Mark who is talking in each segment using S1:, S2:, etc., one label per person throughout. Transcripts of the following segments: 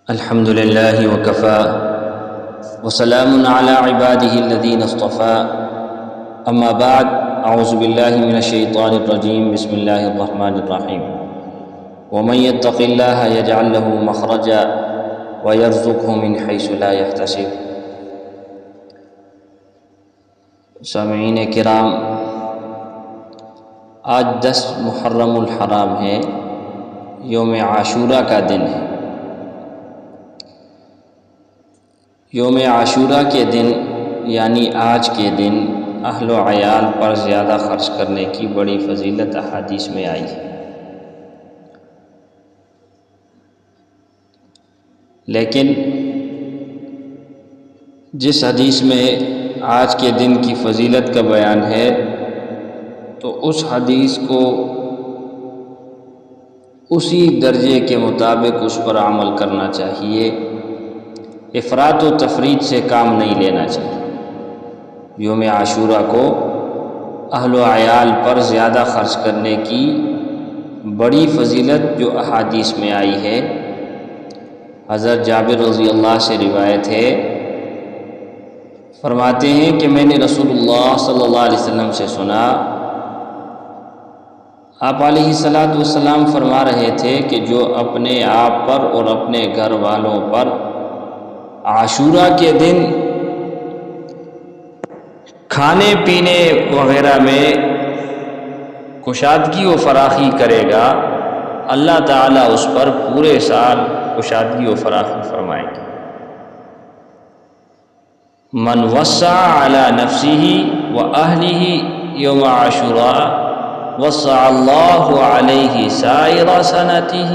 S1: الحمد لله وكفى وسلام على عباده الذين اصطفى اما بعد اعوذ بالله من الشيطان الرجيم بسم الله الرحمن الرحيم ومن يتق الله يجعل له مخرجا ويرزقه من حيث لا يحتسب۔ سامعین کرام، آج 10 محرم الحرام ہے، یوم عاشورہ کا دن ہے۔ یوم عاشورہ کے دن یعنی آج کے دن اہل و عیال پر زیادہ خرچ کرنے کی بڑی فضیلت احادیث میں آئی ہے، لیکن جس حدیث میں آج کے دن کی فضیلت کا بیان ہے تو اس حدیث کو اسی درجے کے مطابق اس پر عمل کرنا چاہیے، افراط و تفریط سے کام نہیں لینا چاہیے۔ یوم عاشورہ کو اہل و عیال پر زیادہ خرچ کرنے کی بڑی فضیلت جو احادیث میں آئی ہے، حضرت جابر رضی اللہ سے روایت ہے، فرماتے ہیں کہ میں نے رسول اللہ صلی اللہ علیہ وسلم سے سنا، آپ علیہ الصلاۃ والسلام فرما رہے تھے کہ جو اپنے آپ پر اور اپنے گھر والوں پر عاشورہ کے دن کھانے پینے وغیرہ میں کشادگی و فراخی کرے گا، اللہ تعالیٰ اس پر پورے سال کشادگی و فراخی فرمائیں گے۔ من وسع علی نفسہ و اہلہ یوم عاشوراء وسع اللہ علیہ سائر سنتہ،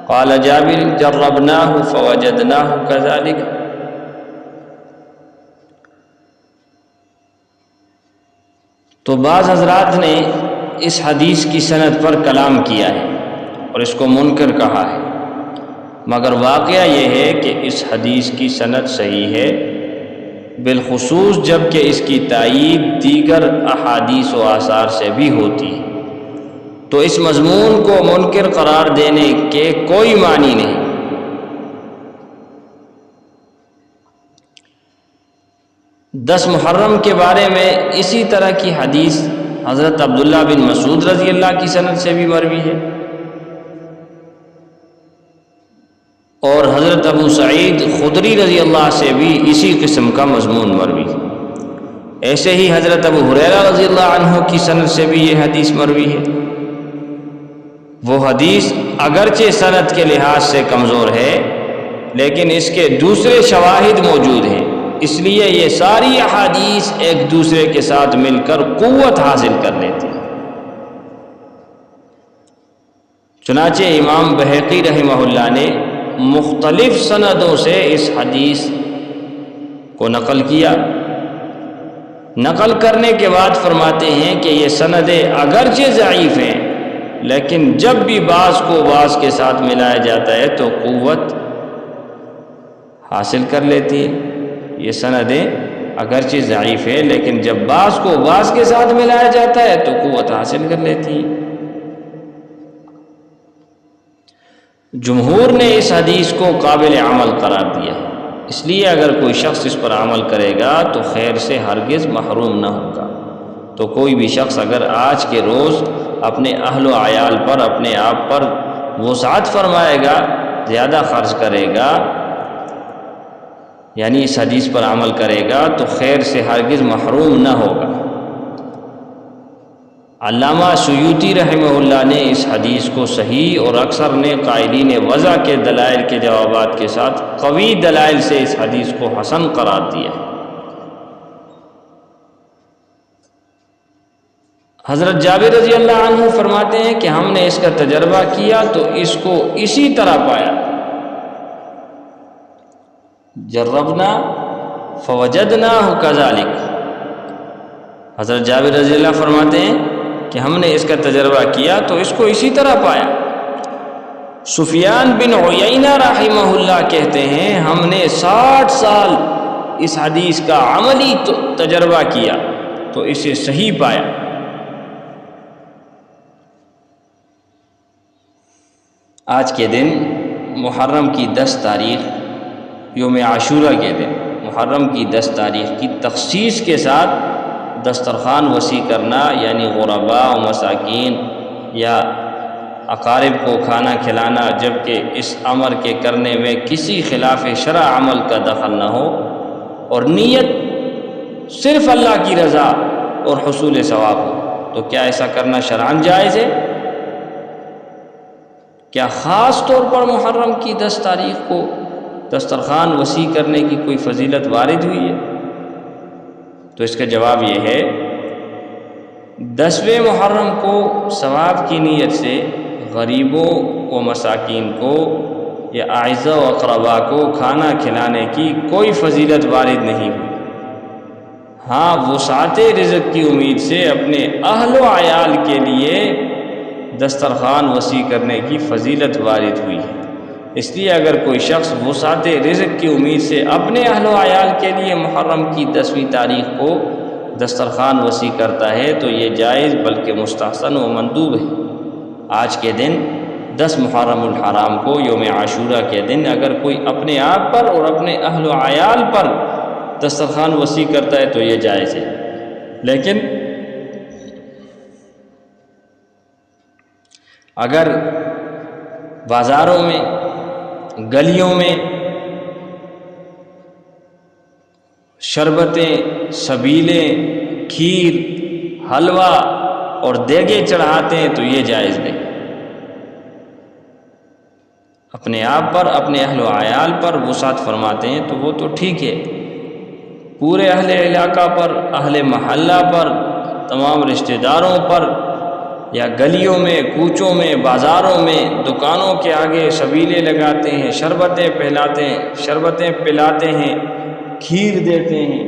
S1: قال جابر جربناہ فوجدناہ کذالک۔ تو بعض حضرات نے اس حدیث کی سند پر کلام کیا ہے اور اس کو منکر کہا ہے، مگر واقعہ یہ ہے کہ اس حدیث کی سند صحیح ہے، بالخصوص جب کہ اس کی تائید دیگر احادیث و آثار سے بھی ہوتی ہے، تو اس مضمون کو منکر قرار دینے کے کوئی معنی نہیں۔ دس محرم کے بارے میں اسی طرح کی حدیث حضرت عبداللہ بن مسعود رضی اللہ کی سند سے بھی مروی ہے، اور حضرت ابو سعید خدری رضی اللہ سے بھی اسی قسم کا مضمون مروی ہے۔ ایسے ہی حضرت ابو ہریرہ رضی اللہ عنہ کی سند سے بھی یہ حدیث مروی ہے۔ وہ حدیث اگرچہ سند کے لحاظ سے کمزور ہے، لیکن اس کے دوسرے شواہد موجود ہیں، اس لیے یہ ساری احادیث ایک دوسرے کے ساتھ مل کر قوت حاصل کر لیتی ہیں۔ چنانچہ امام بہقی رحمہ اللہ نے مختلف سندوں سے اس حدیث کو نقل کیا، نقل کرنے کے بعد فرماتے ہیں کہ یہ سندیں اگرچہ ضعیف ہیں، لیکن جب بھی بعض کو بعض کے ساتھ ملایا جاتا ہے تو قوت حاصل کر لیتی ہے۔ یہ سندیں اگرچہ ضعیف ہے، لیکن جب بعض کو بعض کے ساتھ ملایا جاتا ہے تو قوت حاصل کر لیتی ہے۔ جمہور نے اس حدیث کو قابل عمل قرار دیا ہے، اس لیے اگر کوئی شخص اس پر عمل کرے گا تو خیر سے ہرگز محروم نہ ہوگا۔ تو کوئی بھی شخص اگر آج کے روز اپنے اہل و عیال پر، اپنے آپ پر وسعت فرمائے گا، زیادہ خرچ کرے گا، یعنی اس حدیث پر عمل کرے گا تو خیر سے ہرگز محروم نہ ہوگا۔ علامہ سیوطی رحمہ اللہ نے اس حدیث کو صحیح اور اکثر نے قائلین وضع کے دلائل کے جوابات کے ساتھ قوی دلائل سے اس حدیث کو حسن قرار دیا ہے۔ حضرت جابر رضی اللہ عنہ فرماتے ہیں کہ ہم نے اس کا تجربہ کیا تو اس کو اسی طرح پایا، جربنا فوجدناہ کذالک۔ حضرت جابر رضی اللہ فرماتے ہیں کہ ہم نے اس کا تجربہ کیا تو اس کو اسی طرح پایا۔ سفیان بن عیینہ رحمہ اللہ کہتے ہیں ہم نے 60 سال اس حدیث کا عملی تجربہ کیا تو اسے صحیح پایا۔ آج کے دن محرم کی 10 تاریخ یوم عاشورہ کے دن محرم کی 10 تاریخ کی تخصیص کے ساتھ دسترخوان وسیع کرنا، یعنی غرباء و مساکین یا اقارب کو کھانا کھلانا، جبکہ اس امر کے کرنے میں کسی خلاف شرع عمل کا دخل نہ ہو اور نیت صرف اللہ کی رضا اور حصول ثواب ہو، تو کیا ایسا کرنا شرعاً جائز ہے؟ کیا خاص طور پر محرم کی 10 تاریخ کو دسترخوان وسیع کرنے کی کوئی فضیلت وارد ہوئی ہے؟ تو اس کا جواب یہ ہے، 10ویں محرم کو ثواب کی نیت سے غریبوں و مساکین کو یا اعزاء و اقرباء کو کھانا کھلانے کی کوئی فضیلت وارد نہیں ہوئی۔ ہاں، وسعت رزق کی امید سے اپنے اہل و عیال کے لیے دسترخوان وسیع کرنے کی فضیلت وارد ہوئی ہے۔ اس لیے اگر کوئی شخص وسعت رزق کی امید سے اپنے اہل و عیال کے لیے محرم کی 10ویں تاریخ کو دسترخوان وسیع کرتا ہے تو یہ جائز بلکہ مستحسن و مندوب ہے۔ آج کے دن 10 محرم الحرام کو یوم عاشورہ کے دن اگر کوئی اپنے آپ پر اور اپنے اہل و عیال پر دسترخوان وسیع کرتا ہے تو یہ جائز ہے، لیکن اگر بازاروں میں، گلیوں میں شربتیں، سبیلیں، کھیر، حلوہ اور دیگیں چڑھاتے ہیں تو یہ جائز نہیں۔ اپنے آپ پر، اپنے اہل و عیال پر وسعت فرماتے ہیں تو وہ تو ٹھیک ہے، پورے اہل علاقہ پر، اہل محلہ پر، تمام رشتہ داروں پر یا گلیوں میں، کوچوں میں، بازاروں میں، دکانوں کے آگے سبیلے لگاتے ہیں، شربتیں پلاتے ہیں، کھیر دیتے ہیں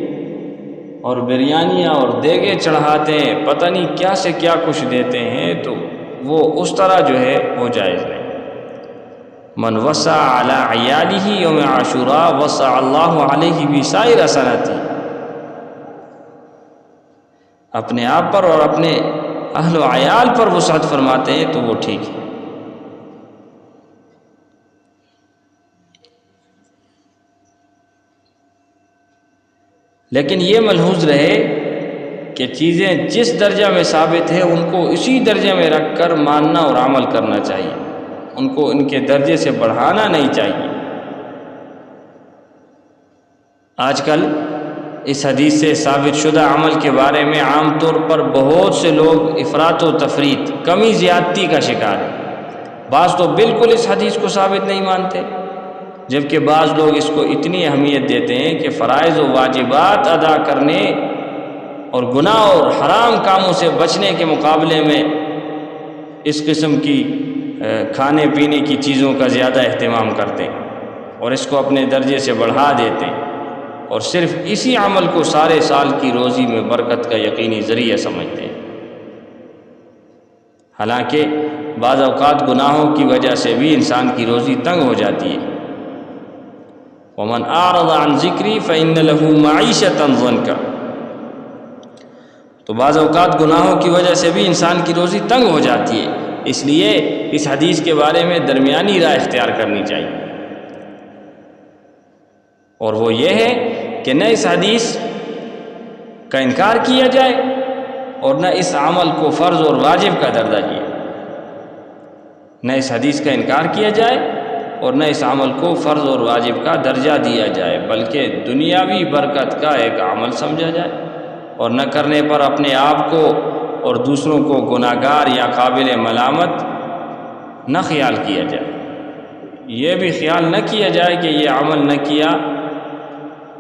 S1: اور بریانیاں اور دیگیں چڑھاتے ہیں، پتہ نہیں کیا سے کیا کچھ دیتے ہیں، تو وہ اس طرح جو ہے وہ جائز نہیں۔ من وسع علی عیالہ یوم عاشوراء وسع اللہ علیہ بسائر سنتہ، اپنے آپ پر اور اپنے اہل و عیال پر وسعت فرماتے ہیں تو وہ ٹھیک ہے۔ لیکن یہ ملحوظ رہے کہ چیزیں جس درجہ میں ثابت ہے ان کو اسی درجے میں رکھ کر ماننا اور عمل کرنا چاہیے، ان کو ان کے درجے سے بڑھانا نہیں چاہیے۔ آج کل اس حدیث سے ثابت شدہ عمل کے بارے میں عام طور پر بہت سے لوگ افراط و تفریط، کمی زیادتی کا شکار ہیں۔ بعض تو بالکل اس حدیث کو ثابت نہیں مانتے، جبکہ بعض لوگ اس کو اتنی اہمیت دیتے ہیں کہ فرائض و واجبات ادا کرنے اور گناہ اور حرام کاموں سے بچنے کے مقابلے میں اس قسم کی کھانے پینے کی چیزوں کا زیادہ اہتمام کرتے ہیں اور اس کو اپنے درجے سے بڑھا دیتے ہیں اور صرف اسی عمل کو سارے سال کی روزی میں برکت کا یقینی ذریعہ سمجھتے ہیں۔ حالانکہ بعض اوقات گناہوں کی وجہ سے بھی انسان کی روزی تنگ ہو جاتی ہے۔ وَمَنْ أَعْرَضَ عَنْ ذِكْرِي فَإِنَّ لَهُ مَعِيشَةً ضَنْكَ، تو بعض اوقات گناہوں کی وجہ سے بھی انسان کی روزی تنگ ہو جاتی ہے، اس لیے اس حدیث کے بارے میں درمیانی رائے اختیار کرنی چاہیے، اور وہ یہ ہے کہ نہ اس حدیث کا انکار کیا جائے اور نہ اس عمل کو فرض اور واجب کا درجہ دیا، نہ اس حدیث کا انکار کیا جائے اور نہ اس عمل کو فرض اور واجب کا درجہ دیا جائے، بلکہ دنیاوی برکت کا ایک عمل سمجھا جائے اور نہ کرنے پر اپنے آپ کو اور دوسروں کو گناہگار یا قابل ملامت نہ خیال کیا جائے۔ یہ بھی خیال نہ کیا جائے کہ یہ عمل نہ کیا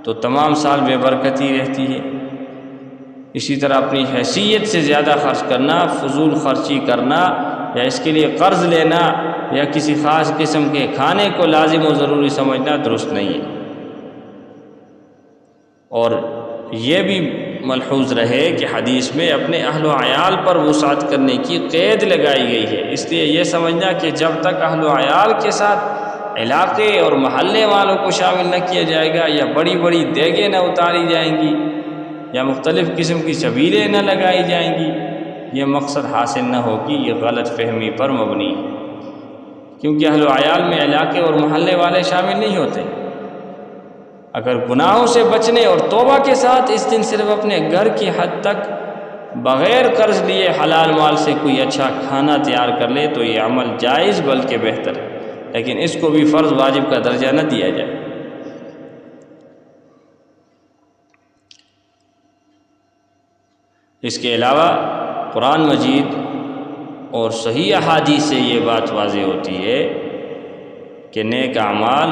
S1: تو تمام سال بے برکتی رہتی ہے۔ اسی طرح اپنی حیثیت سے زیادہ خرچ کرنا، فضول خرچی کرنا یا اس کے لیے قرض لینا یا کسی خاص قسم کے کھانے کو لازم و ضروری سمجھنا درست نہیں ہے۔ اور یہ بھی ملحوظ رہے کہ حدیث میں اپنے اہل و عیال پر وسعت کرنے کی قید لگائی گئی ہے، اس لیے یہ سمجھنا کہ جب تک اہل و عیال کے ساتھ علاقے اور محلے والوں کو شامل نہ کیا جائے گا یا بڑی بڑی دیگیں نہ اتاری جائیں گی یا مختلف قسم کی سبیلیں نہ لگائی جائیں گی، یہ مقصد حاصل نہ ہوگی، یہ غلط فہمی پر مبنی ہے۔ کیونکہ اہل و عیال میں علاقے اور محلے والے شامل نہیں ہوتے۔ اگر گناہوں سے بچنے اور توبہ کے ساتھ اس دن صرف اپنے گھر کی حد تک بغیر قرض لیے حلال مال سے کوئی اچھا کھانا تیار کر لے تو یہ عمل جائز بلکہ بہتر ہے، لیکن اس کو بھی فرض واجب کا درجہ نہ دیا جائے۔ اس کے علاوہ قرآن مجید اور صحیح احادیث سے یہ بات واضح ہوتی ہے کہ نیک اعمال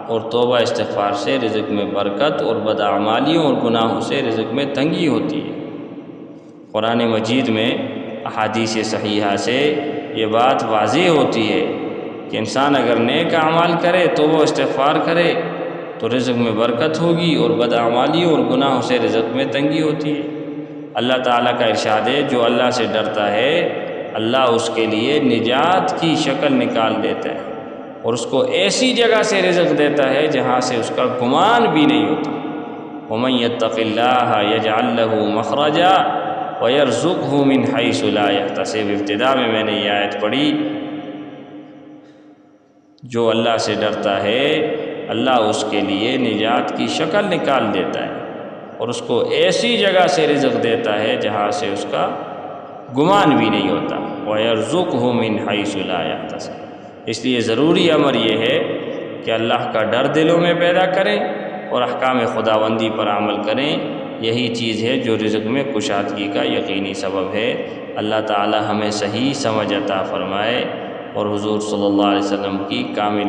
S1: اور توبہ استغفار سے رزق میں برکت اور بداعمالیوں اور گناہوں سے رزق میں تنگی ہوتی ہے۔ قرآن مجید میں احادیث صحیحہ سے یہ بات واضح ہوتی ہے کہ انسان اگر نیک اعمال کرے، توبہ و استغفار کرے تو رزق میں برکت ہوگی اور بداعمالیوں اور گناہوں سے رزق میں تنگی ہوتی ہے۔ اللہ تعالیٰ کا ارشاد ہے جو اللہ سے ڈرتا ہے اللہ اس کے لیے نجات کی شکل نکال دیتا ہے اور اس کو ایسی جگہ سے رزق دیتا ہے جہاں سے اس کا گمان بھی نہیں ہوتا۔ وَمَن يَتَّقِ اللَّهَ يَجْعَل لَّهُ مَخْرَجًا وَيَرْزُقْهُ مِنْ حَيْثُ لَا يَحْتَسِبُ۔ ابتدا میں نے یہ آیت پڑھی، جو اللہ سے ڈرتا ہے اللہ اس کے لیے نجات کی شکل نکال دیتا ہے اور اس کو ایسی جگہ سے رزق دیتا ہے جہاں سے اس کا گمان بھی نہیں ہوتا۔ وَيَرْزُقْهُ مِنْ حَيْثُ لَا يَحْتَسِبُ۔ اس لیے ضروری امر یہ ہے کہ اللہ کا ڈر دلوں میں پیدا کریں اور احکام خداوندی پر عمل کریں۔ یہی چیز ہے جو رزق میں کشادگی کا یقینی سبب ہے۔ اللہ تعالی ہمیں صحیح سمجھ عطا فرمائے اور حضور صلی اللہ علیہ وسلم کی کامل